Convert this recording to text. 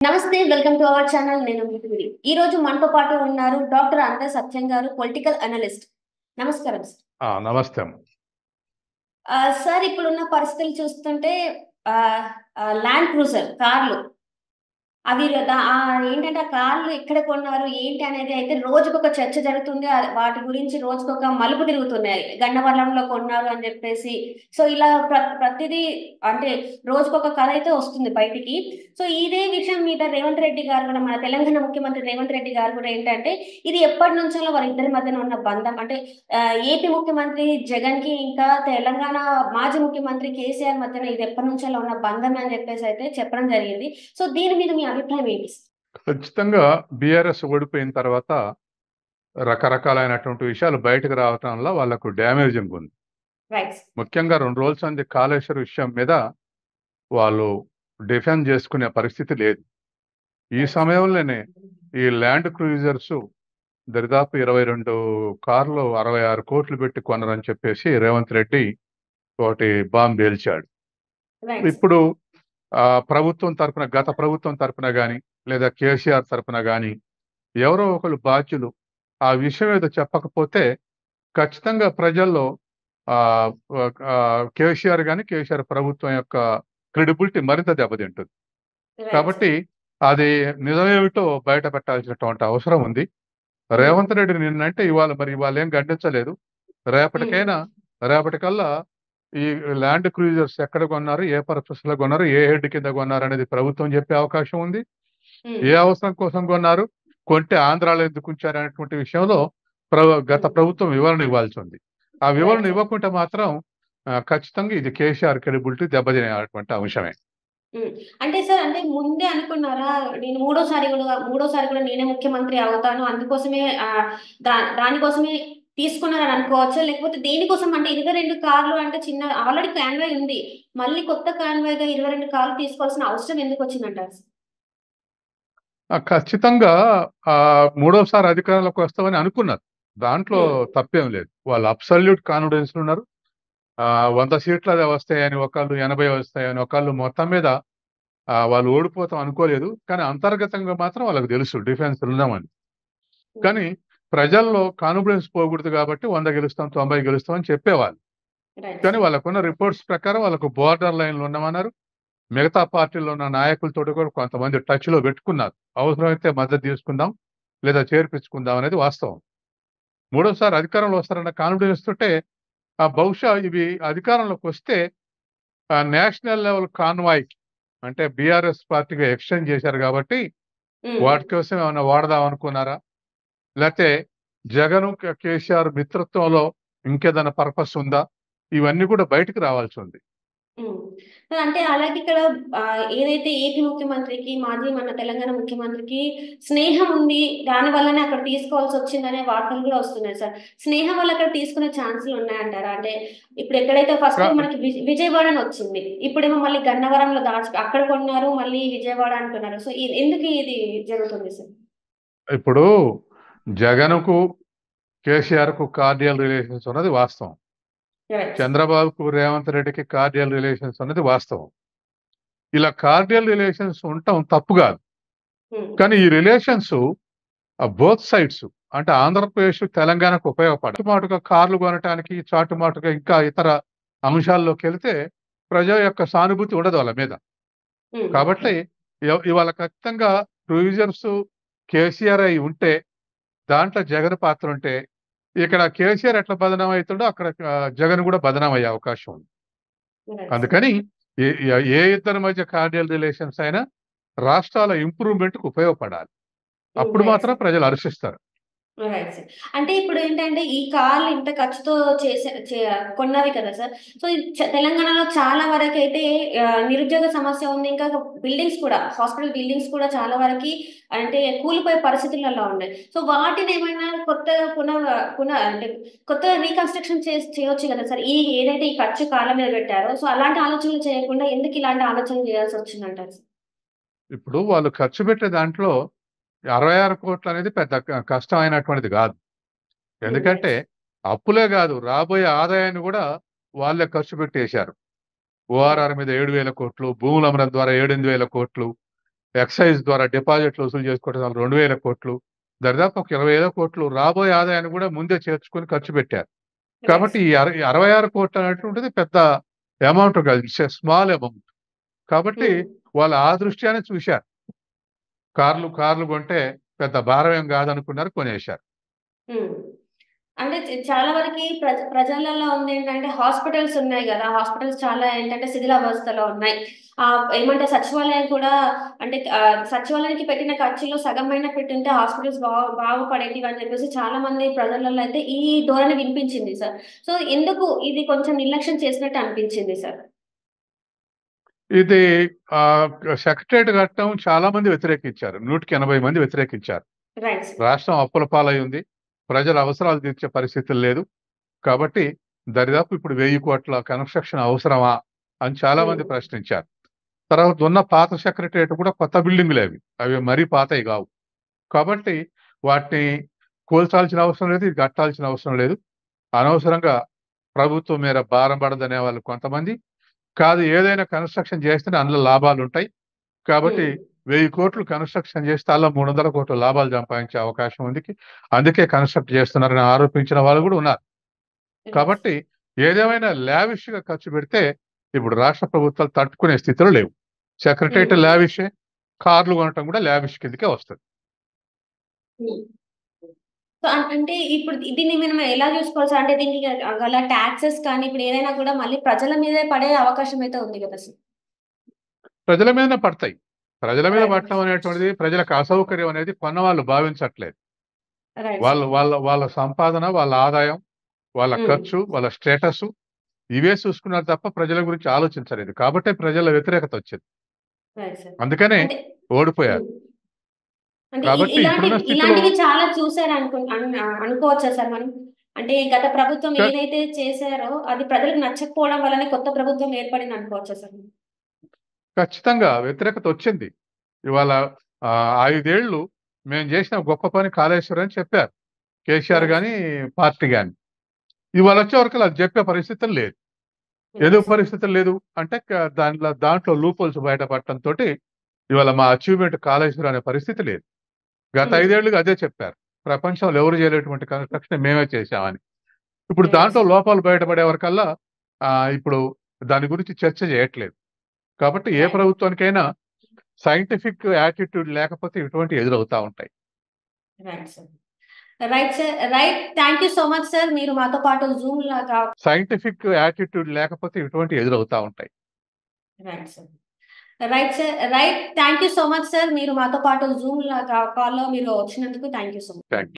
నమస్తే. Welcome to our channel. నేను మిథుని. ఈ రోజు మనతో పాటు ఉన్నారు డాక్టర్ అంద సత్యం గారు, పొలిటికల్ అనలిస్ట్. నమస్కారం సార్. నమస్తే అమ్మ. సార్ ఇప్పుడున్న పరిస్థితులు చూస్తుంటే ల్యాండ్ క్రూజర్ కార్లు అవి ఏంటంటే ఆ కార్లు ఎక్కడ కొన్నారు ఏంటి అనేది అయితే రోజుకొక చర్చ జరుగుతుంది. వాటి గురించి రోజుకొక మలుపు తిరుగుతున్నాయి. గన్నవరంలో కొన్నారు అని చెప్పేసి. సో ఇలా ప్రతిదీ అంటే రోజుకొక కథ అయితే వస్తుంది బయటికి. సో ఇదే విషయం మీద రేవంత్ రెడ్డి గారు కూడా, మన తెలంగాణ ముఖ్యమంత్రి రేవంత్ రెడ్డి గారు కూడా ఏంటంటే ఇది ఎప్పటి నుంచో వారిద్దరి మధ్యన ఉన్న బంధం అంటే ఏపీ ముఖ్యమంత్రి జగన్ కి ఇంకా తెలంగాణ మాజీ ముఖ్యమంత్రి కేసీఆర్ మధ్యన ఇది ఎప్పటి నుంచో ఉన్న బంధం అని చెప్పేసి అయితే చెప్పడం జరిగింది. సో దీని మీద మీ అభిప్రాయం ఏంటి? ఖచ్చితంగా బీఆర్ఎస్ ఓడిపోయిన తర్వాత రకరకాలైనటువంటి విషయాలు బయటకు రావటం వల్ల వాళ్ళకు డ్యామేజింగ్ ఉంది. రైట్. ముఖ్యంగా 2 రోజుల సంది కాళేశ్వర విషయం మీద వాళ్ళు డిఫెండ్ చేసుకునే పరిస్థితి లేదు. ఈ సమయంలోనే ఈ ల్యాండ్ క్రూజర్స్ దరిదాపు 22 కార్లు 66 కోట్లు పెట్టి కొనరని చెప్పేసి రేవంత్ రెడ్డి ఒకటి బాంబు పేల్చాడు. ఇప్పుడు ప్రభుత్వం తరపున, గత ప్రభుత్వం తరపున గాని లేదా కేసీఆర్ తరపున గాని ఎవరో ఒకరు బాధ్యులు ఆ విషయం ఏదో చెప్పకపోతే ఖచ్చితంగా ప్రజల్లో కేసీఆర్ గాని, కేసీఆర్ ప్రభుత్వం యొక్క క్రెడిబిలిటీ మరింత దెబ్బతింటుంది. కాబట్టి అది నిజమేమిటో బయట పెట్టాల్సినటువంటి అవసరం ఉంది. రేవంత్ రెడ్డి నిన్నంటే ఇవాళ ఏం గడ్డించలేదు. రేపటికల్లా ఈ ల్యాండ్ క్రూజర్స్ ఎక్కడ కొన్నారు, ఏ పర్పస్ లో కొన్నారు, ఏ హెడ్ కింద కొన్నారు అనేది ప్రభుత్వం చెప్పే అవకాశం ఉంది. ఏ అవసరం కోసం కొన్నారు, కొంటే ఆంధ్రాలో ఎందుకు ఉంచారు అనేటువంటి విషయంలో గత ప్రభుత్వం వివరణ ఇవ్వాల్సి ఉంది. ఆ వివరణ ఇవ్వకుంటే మాత్రం ఖచ్చితంగా ఇది కేసీఆర్ క్రెడిబిలిటీ దెబ్బతినేటువంటి అంశమే. అంటే సార్, అంటే ముందే అనుకున్నారా నేను మూడోసారి కూడా నేనే ముఖ్యమంత్రి అవుతాను, అందుకోసమే దానికోసమే తీసుకున్నారని అనుకోవచ్చా? లేకపోతే దేనికోసం? అంటే 22 కార్లు అంటే చిన్న ఆల్రెడీ కాన్వాయ్ ఉంది, మళ్ళీ కొత్త కాన్వాయ్ గా 22 కార్లు తీసుకోవాల్సిన అవసరం ఎందుకు వచ్చిందంటారు? ఖచ్చితంగా మూడోసారి అధికారంలోకి వస్తామని అనుకున్నారు. దాంట్లో తప్పేం లేదు. వాళ్ళు అబ్సల్యూట్ కాన్ఫిడెన్స్ ఉన్నారు. 100 సీట్లు అదే వస్తాయని ఒకళ్ళు, 80 వస్తాయని ఒకళ్ళు, మొత్తం మీద వాళ్ళు ఓడిపోతాం అనుకోలేదు. కానీ అంతర్గతంగా మాత్రం వాళ్ళకి తెలుసు డిఫెన్స్ ఉన్నామని. కానీ ప్రజల్లో కాన్ఫిడెన్స్ పోకూడదు కాబట్టి 100 గెలుస్తాం, 90 గెలుస్తాం అని చెప్పేవాళ్ళు. కానీ వాళ్ళకున్న రిపోర్ట్స్ ప్రకారం వాళ్ళకు బోర్డర్ లైన్లు ఉన్నామన్నారు. మిగతా పార్టీల్లో ఉన్న నాయకులతో కూడా కొంతమంది టచ్ లో పెట్టుకున్నారు. అవసరమైతే మద్దతు తీసుకుందాం లేదా చేర్పించుకుందాం అనేది వాస్తవం. మూడోసారి అధికారంలో వస్తారన్న కాన్ఫిడెన్స్ తోటే బహుశా ఇవి అధికారంలోకి వస్తే నేషనల్ లెవెల్ కాన్వాయ్ అంటే బీఆర్ఎస్ పార్టీగా ఎక్స్టెండ్ చేశారు కాబట్టి వాటి కోసం ఏమైనా వాడదాం అనుకున్నారా, లేకపోతే జగన్ కేసీఆర్ మిత్రత్వంలో ఇంకేదైనా పర్పస్ ఉందా, ఇవన్నీ కూడా బయటకు రావాల్సి ఉంది. అంటే అలాగే ఇక్కడ ఏదైతే ఏపీ ముఖ్యమంత్రికి, మాజీ మన తెలంగాణ ముఖ్యమంత్రికి స్నేహం ఉంది, దాని వల్లనే అక్కడ తీసుకోవాల్సి వచ్చిందనే వార్తలు కూడా వస్తున్నాయి సార్. స్నేహం వల్ల అక్కడ తీసుకునే ఛాన్సులు ఉన్నాయంటారా? అంటే ఇప్పుడు ఎక్కడైతే ఫస్ట్ మనకి విజయవాడ అని వచ్చింది, ఇప్పుడేమో మళ్ళీ గన్నవరంలో అక్కడ కొన్నారు, మళ్ళీ విజయవాడ అంటున్నారు. సో ఎందుకు ఇది జరుగుతుంది సార్? ఇప్పుడు జగన్కు కేసీఆర్ కు కార్డియల్ రిలేషన్స్ ఉన్నది వాస్తవం. చంద్రబాబుకు రేవంత్ రెడ్డికి కార్డియల్ రిలేషన్స్ అన్నది వాస్తవం. ఇలా కార్డియల్ రిలేషన్స్ ఉండటం తప్పు కాదు. కానీ ఈ రిలేషన్స్ బోత్ సైడ్స్ అంటే ఆంధ్రప్రదేశ్, తెలంగాణకు ఉపయోగపడదు. మాటుగా కార్లు కొనటానికి, చాటుమాటుగా ఇంకా ఇతర అంశాల్లోకి వెళితే ప్రజల యొక్క సానుభూతి ఉండదు వాళ్ళ మీద. కాబట్టి ఇవాళ ఖచ్చితంగా క్రూజర్స్ కేసీఆర్ అయి ఉంటే, దాంట్లో జగన్ పాత్ర ఉంటే, ఇక్కడ కేసీఆర్ ఎట్లా బదనాం అవుతాడో అక్కడ జగన్ కూడా బదనాం అయ్యే అవకాశం ఉంది. అందుకని ఏ ఇద్దరి మధ్య కార్డియల్ రిలేషన్స్ అయినా రాష్ట్రాల ఇంప్రూవ్మెంట్ కు ఉపయోగపడాలి. అప్పుడు మాత్రం ప్రజలు హర్షిస్తారు. అంటే ఇప్పుడు ఏంటంటే ఈ కార్లు ఇంత ఖర్చుతో కొన్నవి కదా సార్. సో తెలంగాణలో చాలా వరకు అయితే నిరుద్యోగ సమస్య ఉంది. ఇంకా బిల్డింగ్స్ కూడా, హాస్పిటల్ బిల్డింగ్స్ కూడా చాలా వరకు అంటే కూలిపోయే పరిస్థితులలో ఉన్నాయి. సో వాటిని ఏమైనా అంటే కొత్తగా రీకన్స్ట్రక్షన్ చేయొచ్చు కదా సార్, ఏదైతే ఈ ఖర్చు కాళ్ళ మీద పెట్టారో. సో అలాంటి ఆలోచనలు చేయకుండా ఎందుకు ఇలాంటి ఆలోచనలు చేయాల్సి వచ్చిందంటారు? ఇప్పుడు వాళ్ళు ఖర్చు పెట్టే దాంట్లో 66 కోట్లు అనేది పెద్ద కష్టమైనటువంటిది కాదు. ఎందుకంటే అప్పులే కాదు, రాబోయే ఆదాయాన్ని కూడా వాళ్ళే ఖర్చు పెట్టేశారు. ఓఆర్ఆర్ మీద 7,000 కోట్లు, భూముల అమ్మడం ద్వారా 8,000 కోట్లు, ఎక్సైజ్ ద్వారా డిపాజిట్లు వసూలు చేసుకోవడం 2,000 కోట్లు, దరిదాపు ఒక 20,000 కోట్లు రాబోయే ఆదాయాన్ని కూడా ముందే చేర్చుకొని ఖర్చు పెట్టారు. రైట్ కాబట్టి ఈ 66 కోట్లు అనేటువంటిది పెద్ద అమౌంట్ కాదు, స్మాల్ అమౌంట్. కాబట్టి వాళ్ళు ఆ దృష్ట్యానే చూశారు. కార్లు కొంటే పెద్ద భారం ఏం కాదనుకున్నారు, కొనేశారు. అంటే చాలా వరకి ప్రజలలో ఉందేంటంటే హాస్పిటల్స్ ఉన్నాయి గదా! హాస్పిటల్స్ చాలా ఏంటంటే శిథిలావస్థలో ఉన్నాయి. ఏమంటే సచివాలయం కూడా అంటే సచివాలయానికి పెట్టిన ఖర్చులో సగమైనా పెట్టుంటే హాస్పిటల్స్ బాగుపడేటివి అని చెప్పేసి చాలా మంది ప్రజలలో అయితే ఈ ధోరణి వినిపించింది సార్. సో, ఎందుకు ఇది కొంచెం నిర్లక్ష్యం చేసినట్టు అనిపించింది సార్? ఇది సెక్రటరేట్ కట్టడం చాలా మంది వ్యతిరేకించారు. 180 మంది వ్యతిరేకించారు. Right sir. రాష్ట్రం అప్పుల పాలై ఉంది. ప్రజల అవసరాలు తీర్చే పరిస్థితులు లేదు. కాబట్టి దరిదాపు ఇప్పుడు 1000 కోట్ల కన్స్ట్రక్షన్ అవసరమా అని చాలా మంది ప్రశ్నించారు. తర్వాత ఉన్న పాత సెక్రటరేట్ కూడా కొత్త బిల్డింగులే అవి మరీ పాతవి కావు. కాబట్టి వాటిని కూల్చాల్సిన అవసరం లేదు, ఇది కట్టాల్సిన అవసరం లేదు. అనవసరంగా ప్రభుత్వం మీద భారం పడదనే వాళ్ళు కొంతమంది, కాదు ఏదైనా కన్స్ట్రక్షన్ చేస్తేనే అందులో లాభాలుంటాయి. కాబట్టి 1000 కోట్లు కన్స్ట్రక్షన్ చేస్తే అలా 300 కోట్ల లాభాలు సంపాదించే అవకాశం ఉంది. అందుకే కన్స్ట్రక్ట్ చేస్తున్నారని ఆరోపించిన వాళ్ళు కూడా ఉన్నారు. కాబట్టి ఏదేమైనా లావిష్‌గా ఖర్చు పెడితే ఇప్పుడు రాష్ట్ర ప్రభుత్వాలు తట్టుకునే స్థితిలో లేవు. సెక్రటరేట్ లావిషే, కార్లు కొనటం కూడా లావిష్ కిందకే వస్తది. సో, అంటే ఇప్పుడు దీన్ని మనం ఎలా చూసుకోవాలి సార్? అంటే దీనికి గల టాక్సెస్ కానీ ఇప్పుడు ఏదైనా కూడా మళ్ళీ ప్రజల మీదే పడే అవకాశం అయితే ఉంది కదా సార్? ప్రజల మీదనే పడతాయి. ప్రజల మీద రైట్. పడటం అనేటువంటిది, ప్రజలకు అసౌకర్యం అనేది కొన్నవాళ్ళు భావించట్లేదు. రైట్ వాళ్ళ సార్. వాళ్ళ వాళ్ళ సంపాదన, వాళ్ళ ఆదాయం, వాళ్ళ హ్మ్. ఖర్చు, వాళ్ళ స్టేటస్ ఇవే చూసుకున్నారు తప్ప ప్రజల గురించి ఆలోచించలేదు. కాబట్టే ప్రజల వ్యతిరేకత వచ్చింది. Right sir. అందుకనే అంటే ఓడిపోయారు. హ్మ్. అంటే కాబట్టి ఇప్పుడున్న స్థితిలో ఇలాంటివి చాలా చూసారు అనుకోవచ్చా సార్ మనం? అంటే గత ప్రభుత్వం క ఏదైతే చేశారో అది ప్రజలకు నచ్చకపోవడం వల్లనే కొత్త ప్రభుత్వం ఏర్పడింది అనుకోవచ్చా సార్? ఖచ్చితంగా వ్యతిరేకత వచ్చింది. ఇవాళ 5 ఏళ్ళు మేము చేసిన గొప్ప పని కాళేశ్వరం అని చెప్పారు. కేసీఆర్ రైట్. గాని, పార్టీ గాని. ఇవాళ వచ్చే వరకు అది చెప్పే పరిస్థితులు లేదు. రైట్ ఎందుకు సార్. పరిస్థితులు లేదు అంటే దాంట్లో లూప్ హోల్స్ బయటపడటంతోటి ఇవాళ మా అచీవ్‌మెంట్ కాళేశ్వరం అనే పరిస్థితి లేదు. గత 5 ఏళ్లుగా అదే చెప్పారు. ప్రపంచంలో ఎవరు చేయలేటువంటి కన్‌స్ట్రక్షన్ మేమే చేశామని. ఇప్పుడు రైట్ దాంట్లో సార్. లోపాలు బయటపడే వరకల్లా ఇప్పుడు దాని గురించి చర్చ చేయట్లేదు. కాబట్టి ఏ రైట్. ప్రభుత్వానికైనా సైంటిఫిక్ యాటిట్యూడ్ లేకపోతే ఇటువంటివి ఎదురవుతా ఉంటాయి. Right sir. Right sir. Right. Thank you so much sir. మీరు మాతో పాటు జూమ్ లాగా సైంటిఫిక్ యాటిట్యూడ్ లేకపోతే ఇటువంటివి ఎదురవుతా ఉంటాయి. Right sir. Right sir. Right. Thank you so much sir. మీరు మాతో పాటు జూమ్ లాగా కాల్‌లో మీరు వచ్చినందుకు thank you so much. Thank you.